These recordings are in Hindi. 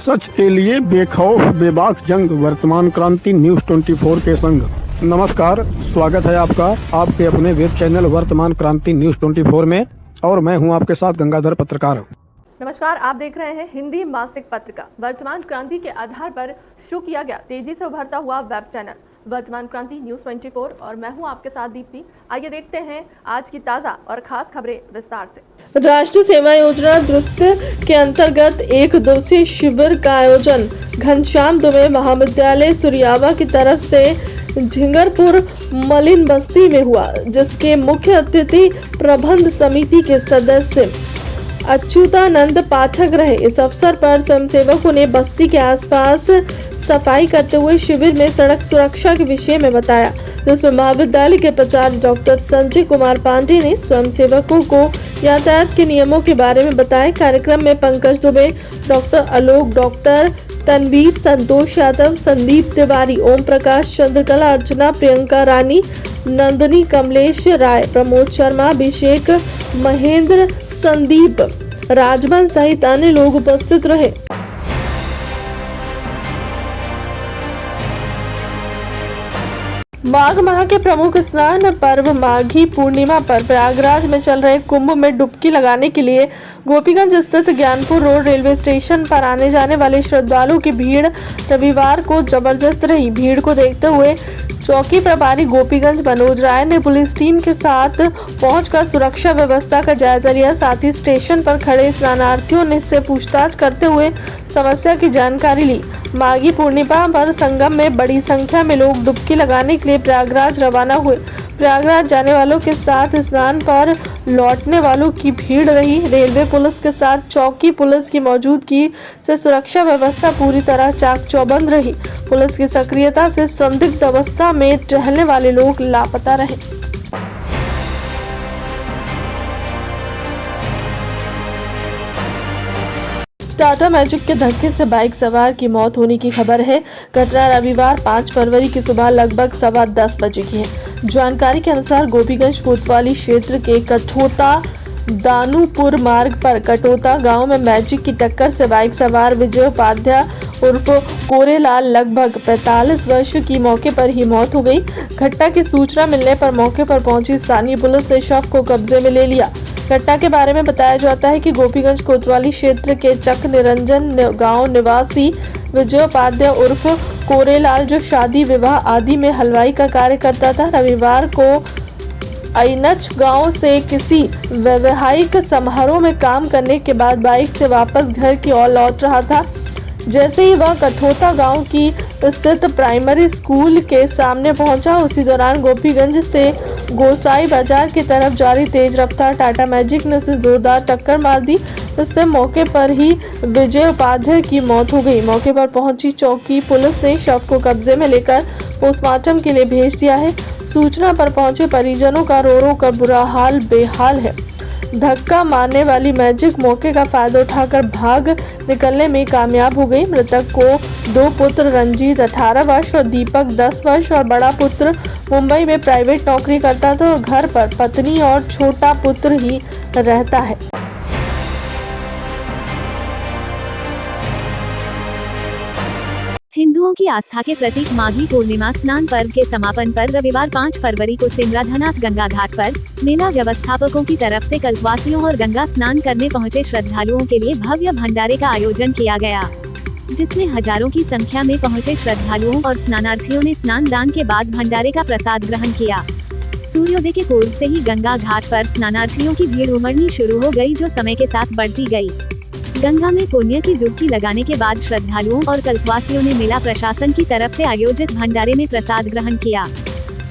सच के लिए बेखौफ बेबाक जंग, वर्तमान क्रांति न्यूज 24 के संग। नमस्कार, स्वागत है आपका आपके अपने वेब चैनल वर्तमान क्रांति न्यूज 24 में, और मैं हूं आपके साथ गंगाधर पत्रकार। नमस्कार, आप देख रहे हैं हिंदी मासिक पत्रिका वर्तमान क्रांति के आधार पर शुरू किया गया तेजी से उभरता हुआ वेब चैनल वर्तमान क्रांति न्यूज 24, और मैं हूं आपके साथ दीप्ति। आइए देखते हैं आज की ताजा और खास खबरें विस्तार से। राष्ट्रीय सेवा योजना द्रुत के अंतर्गत एक दिवसीय शिविर का आयोजन घनश्याम दुबे महाविद्यालय सुरियावा की तरफ से झिंगरपुर मलिन बस्ती में हुआ, जिसके मुख्य अतिथि प्रबंध समिति के सदस्य अच्युतानंद पाठक रहे। इस अवसर पर स्वयंसेवकों ने बस्ती के आसपास सफाई करते हुए शिविर में सड़क सुरक्षा के विषय में बताया, जिसमें महाविद्यालय के प्राचार्य डॉक्टर संजय कुमार पांडे ने स्वयंसेवकों को यातायात के नियमों के बारे में बताया। कार्यक्रम में पंकज दुबे, डॉक्टर आलोक, डॉक्टर तनवीर, संतोष यादव, संदीप तिवारी, ओम प्रकाश, चंद्रकला, अर्चना, प्रियंका रानी, नंदनी, कमलेश राय, प्रमोद शर्मा, अभिषेक, महेंद्र, संदीप, राजवन सहित अन्य लोग उपस्थित रहे। माघ माह के प्रमुख स्नान पर्व माघी पूर्णिमा पर प्रयागराज में चल रहे कुंभ में डुबकी लगाने के लिए गोपीगंज स्थित ज्ञानपुर रोड रेलवे स्टेशन पर आने जाने वाले श्रद्धालुओं की भीड़ रविवार को जबरदस्त रही। भीड़ को देखते हुए चौकी प्रभारी गोपीगंज मनोज राय ने पुलिस टीम के साथ पहुंचकर सुरक्षा व्यवस्था का जायजा लिया। साथ ही स्टेशन पर खड़े स्नानार्थियों ने से पूछताछ करते हुए समस्या की जानकारी ली। माघी पूर्णिमा पर संगम में बड़ी संख्या में लोग डुबकी लगाने के लिए प्रयागराज रवाना हुए। प्रयागराज जाने वालों के साथ स्नान पर लौटने वालों की भीड़ रही। रेलवे पुलिस के साथ चौकी पुलिस की मौजूदगी से सुरक्षा व्यवस्था पूरी तरह चाक चौबंद रही। पुलिस की सक्रियता से संदिग्ध अवस्था में टहलने वाले लोग लापता रहे। टाटा मैजिक के धक्के से बाइक सवार की मौत होने की खबर है। घटना रविवार 5 फरवरी की सुबह लगभग 10:15 बजे की है। जानकारी के अनुसार गोपीगंज कोतवाली क्षेत्र के कठोता दानूपुर मार्ग पर कटोता गांव में मैजिक की टक्कर से बाइक सवार विजय उपाध्याय उर्फ कोरेलाल लगभग 45 वर्ष की मौके पर ही मौत हो गई। घटना की सूचना मिलने पर मौके पर पहुंची स्थानीय पुलिस ने शव को कब्जे में ले लिया। घटना के बारे में बताया जाता है कि गोपीगंज कोतवाली क्षेत्र के चक निरंजन गांव निवासी विजय उपाध्याय उर्फ कोरेलाल, जो शादी विवाह आदि में हलवाई का कार्य करता था, रविवार को ऐनच गांव से किसी वैवाहिक समारोह में काम करने के बाद बाइक से वापस घर की ओर लौट रहा था। जैसे ही वह कठोता गांव की स्थित प्राइमरी स्कूल के सामने पहुंचा, उसी दौरान गोपीगंज से गोसाई बाजार की तरफ जारी तेज रफ्तार टाटा मैजिक ने उसे जोरदार टक्कर मार दी। इससे मौके पर ही विजय उपाध्याय की मौत हो गई। मौके पर पहुंची चौकी पुलिस ने शव को कब्जे में लेकर पोस्टमार्टम के लिए भेज दिया है। सूचना पर पहुंचे परिजनों का रो रो कर बुरा हाल बेहाल है। धक्का मारने वाली मैजिक मौके का फायदा उठाकर भाग निकलने में कामयाब हो गई। मृतक को 2 पुत्र रंजीत 18 वर्ष और दीपक 10 वर्ष और बड़ा पुत्र मुंबई में प्राइवेट नौकरी करता था और घर पर पत्नी और छोटा पुत्र ही रहता है। हिंदुओं की आस्था के प्रतीक माघी पूर्णिमा स्नान पर्व के समापन पर रविवार 5 फरवरी को सिमराधनाथ गंगा घाट पर मेला व्यवस्थापकों की तरफ से कल्पवासियों और गंगा स्नान करने पहुंचे श्रद्धालुओं के लिए भव्य भंडारे का आयोजन किया गया, जिसमें हजारों की संख्या में पहुंचे श्रद्धालुओं और स्नानार्थियों ने स्नान दान के बाद भंडारे का प्रसाद ग्रहण किया। सूर्योदय के पूर्व से ही गंगा घाट पर स्नानार्थियों की भीड़ उमड़नी शुरू हो गई, जो समय के साथ बढ़ती गई। गंगा में पुण्य की डुबकी लगाने के बाद श्रद्धालुओं और कल्पवासियों ने मेला प्रशासन की तरफ से आयोजित भंडारे में प्रसाद ग्रहण किया।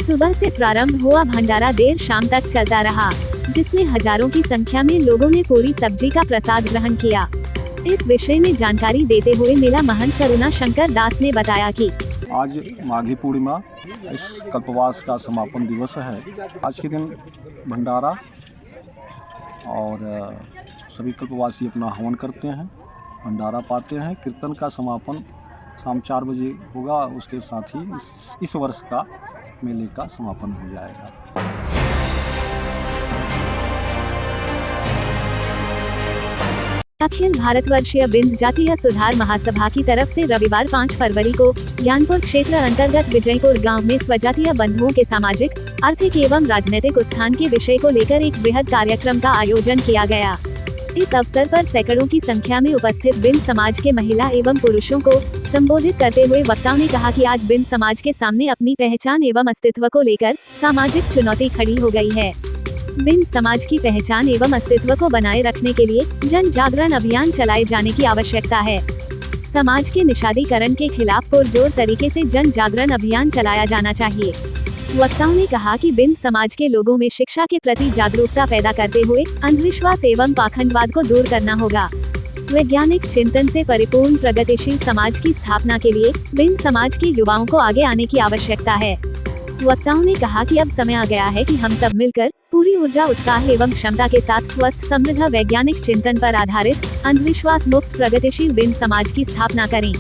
सुबह से प्रारंभ हुआ भंडारा देर शाम तक चलता रहा, जिसमें हजारों की संख्या में लोगों ने पूरी सब्जी का प्रसाद ग्रहण किया। इस विषय में जानकारी देते हुए मेला महंत करुणा शंकर दास ने बताया कि आज माघी पूर्णिमा इस कल्पवास का समापन दिवस है। आज के दिन भंडारा और सभी कल्पवासी अपना हवन करते हैं, भंडारा पाते हैं। कीर्तन का समापन शाम 4 बजे होगा। उसके साथ ही इस वर्ष का मेले का समापन हो जाएगा। अखिल भारतवर्षीय बिंद जातीय सुधार महासभा की तरफ से रविवार 5 फरवरी को ज्ञानपुर क्षेत्र अंतर्गत विजयपुर गांव में स्वजातीय बंधुओं के सामाजिक, आर्थिक एवं राजनीतिक उत्थान के विषय को लेकर एक बृहद कार्यक्रम का आयोजन किया गया। इस अवसर पर सैकड़ों की संख्या में उपस्थित बिंद समाज के महिला एवं पुरुषों को संबोधित करते हुए वक्ताओं ने कहा कि आज बिंद समाज के सामने अपनी पहचान एवं अस्तित्व को लेकर सामाजिक चुनौती खड़ी हो गई है। बिंद समाज की पहचान एवं अस्तित्व को बनाए रखने के लिए जन जागरण अभियान चलाए जाने की आवश्यकता है। समाज के निषादीकरण के खिलाफ पुरजोर तरीके से जन जागरण अभियान चलाया जाना चाहिए। वक्ताओं ने कहा कि बिंद समाज के लोगों में शिक्षा के प्रति जागरूकता पैदा करते हुए अंधविश्वास एवं पाखंडवाद को दूर करना होगा। वैज्ञानिक चिंतन से परिपूर्ण प्रगतिशील समाज की स्थापना के लिए बिंद समाज के युवाओं को आगे आने की आवश्यकता है। वक्ताओं ने कहा कि अब समय आ गया है कि हम सब मिलकर पूरी ऊर्जा, उत्साह एवं क्षमता के साथ स्वस्थ, समृद्ध, वैज्ञानिक चिंतन पर आधारित अंधविश्वास मुक्त प्रगतिशील बिंद समाज की स्थापना करें।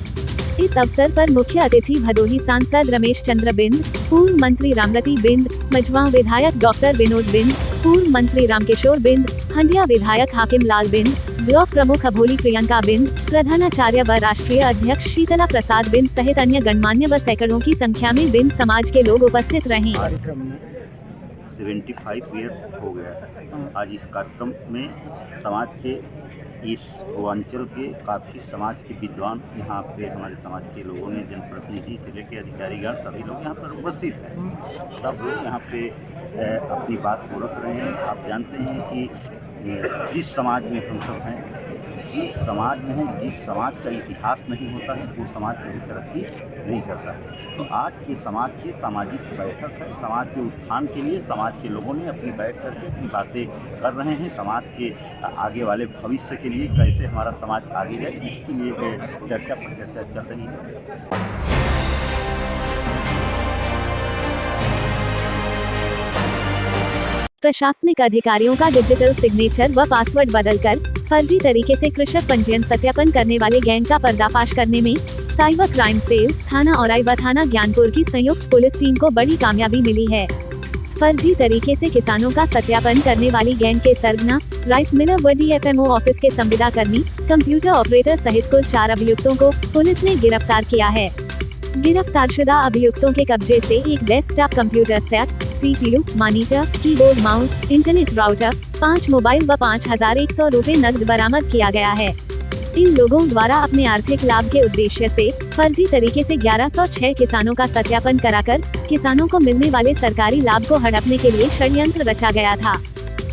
इस अवसर पर मुख्य अतिथि भदोही सांसद रमेश चंद्र बिंद, पूर्व मंत्री रामरती बिंद, मझगांव विधायक डॉक्टर विनोद बिंद, पूर्व मंत्री रामकिशोर बिंद, हंडिया विधायक हाकिम लाल बिंद, ब्लॉक प्रमुख अभोली प्रियंका बिंद, प्रधानाचार्य व राष्ट्रीय अध्यक्ष शीतला प्रसाद बिंद सहित अन्य गणमान्य व सैकड़ों की संख्या में बिंद समाज के लोग उपस्थित रहे। 75 ईयर हो गया है। आज इस कार्यक्रम में समाज के इस पूर्वांचल के काफ़ी समाज के विद्वान यहाँ पे हमारे समाज के लोगों ने, जनप्रतिनिधि से लेकर अधिकारीगण सभी लोग यहाँ पर उपस्थित हैं। सब लोग यहाँ पे अपनी बात को रख रहे हैं। आप जानते हैं कि जिस समाज में हम सब हैं, जिस समाज में है, जिस समाज का इतिहास नहीं होता है, वो समाज कभी तरक्की नहीं करता है। तो आज ये समाज की सामाजिक बैठक है। समाज के उत्थान के लिए समाज के लोगों ने अपनी बैठ करके अपनी बातें कर रहे हैं। समाज के आगे वाले भविष्य के लिए कैसे हमारा समाज आगे जाए, इसके लिए चर्चा पर चर्चा चल रही है। प्रशासनिक अधिकारियों का डिजिटल सिग्नेचर व पासवर्ड बदलकर फर्जी तरीके से कृषक पंजीयन सत्यापन करने वाले गैंग का पर्दाफाश करने में साइबर क्राइम सेल, थाना औराई व थाना ज्ञानपुर की संयुक्त पुलिस टीम को बड़ी कामयाबी मिली है। फर्जी तरीके से किसानों का सत्यापन करने वाली गैंग के सरगना, राइस मिलर व DFMO ऑफिस के संविदा कर्मी, कंप्यूटर ऑपरेटर सहित कुल 4 अभियुक्तों को पुलिस ने गिरफ्तार किया है। गिरफ्तारशुदा अभियुक्तों के कब्जे से एक desktop computer set, CPU, monitor, keyboard, mouse, internet router, 5 mobile व 5100 रुपए नकद बरामद किया गया है। इन लोगों द्वारा अपने आर्थिक लाभ के उद्देश्य से फर्जी तरीके से 1106 किसानों का सत्यापन कराकर किसानों को मिलने वाले सरकारी लाभ को हड़पने के लिए षड्यंत्र रचा गया था।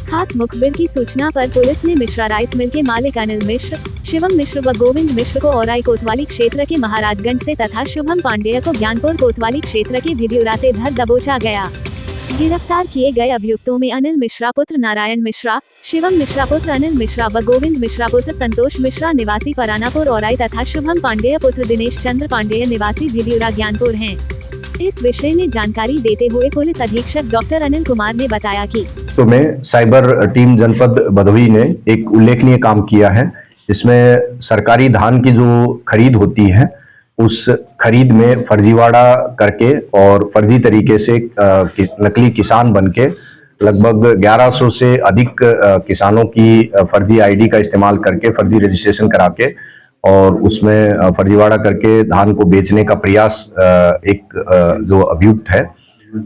खास मुखबिर की सूचना पर पुलिस ने मिश्रा राइस मिल के मालिक अनिल मिश्र, शिवम मिश्र व गोविंद मिश्र को औराई कोतवाली क्षेत्र के महाराजगंज से तथा शुभम पांडेय को ज्ञानपुर कोतवाली क्षेत्र के भिदियोरा से धर दबोचा गया। गिरफ्तार किए गए अभियुक्तों में अनिल मिश्रा पुत्र नारायण मिश्रा, शिवम मिश्रा पुत्र अनिल मिश्रा व गोविंद मिश्रा पुत्र संतोष मिश्रा निवासी परानापुर औराई तथा शुभम पांडेय पुत्र दिनेश चंद्र पांडेय निवासी भिदियोरा ज्ञानपुर हैं। इस विषय में जानकारी देते हुए पुलिस अधीक्षक डॉक्टर अनिल कुमार ने बताया कि तो में साइबर टीम जनपद भदोही ने एक उल्लेखनीय काम किया है। इसमें सरकारी धान की जो खरीद होती है, उस खरीद में फर्जीवाड़ा करके और फर्जी तरीके से नकली किसान बनके लगभग 1100 से अधिक किसानों की फर्जी आईडी का इस्तेमाल करके फर्जी रजिस्ट्रेशन करा के और उसमें फर्जीवाड़ा करके धान को बेचने का प्रयास एक जो अभियुक्त है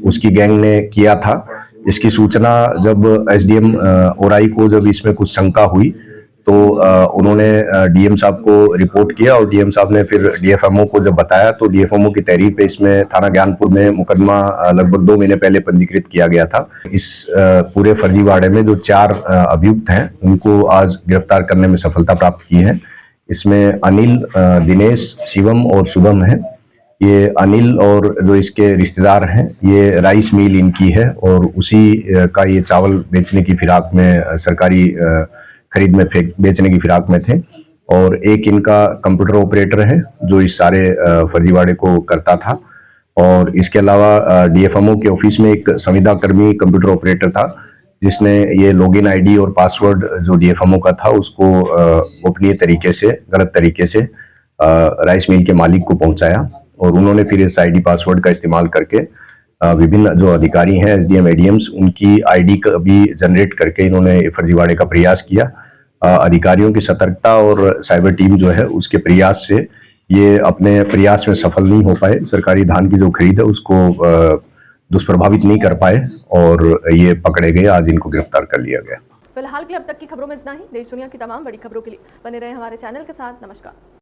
उसकी गैंग ने किया था। इसकी सूचना जब SDM ओराई को जब इसमें कुछ शंका हुई तो उन्होंने DM साहब को रिपोर्ट किया और DM साहब ने फिर DFMO को जब बताया तो DFMO की तहरीर पे इसमें थाना ज्ञानपुर में मुकदमा लगभग 2 महीने पहले पंजीकृत किया गया था। इस पूरे फर्जीवाड़े में जो 4 अभियुक्त हैं उनको आज गिरफ्तार करने में सफलता प्राप्त की है। इसमें अनिल, दिनेश, शिवम और शुभम है। ये अनिल और जो इसके रिश्तेदार हैं ये राइस मिल इनकी है और उसी का ये चावल बेचने की फिराक में सरकारी खरीद में बेचने की फिराक में थे। और एक इनका कंप्यूटर ऑपरेटर है जो इस सारे फर्जीवाड़े को करता था। और इसके अलावा DFMO के ऑफिस में एक संविदा कर्मी कंप्यूटर ऑपरेटर था जिसने ये लॉगिन आईडी और पासवर्ड जो DFMO का था उसको गोपनीय तरीके से, गलत तरीके से राइस मिल के मालिक को पहुंचाया और उन्होंने फिर इस आईडी पासवर्ड का इस्तेमाल करके विभिन्न जो अधिकारी हैं SDM ADMs उनकी आईडी का भी जनरेट करके इन्होंने फर्जीवाड़े का प्रयास किया। अधिकारियों की सतर्कता और साइबर टीम जो है उसके प्रयास से ये अपने प्रयास में सफल नहीं हो पाए, सरकारी धान की जो खरीद है उसको दुष्प्रभावित नहीं कर पाए और ये पकड़े गए। आज इनको गिरफ्तार कर लिया गया। फिलहाल के लिए अब तक की खबरों में इतना ही। देश दुनिया की तमाम बड़ी खबरों के लिए बने रहे हमारे चैनल के साथ। नमस्कार।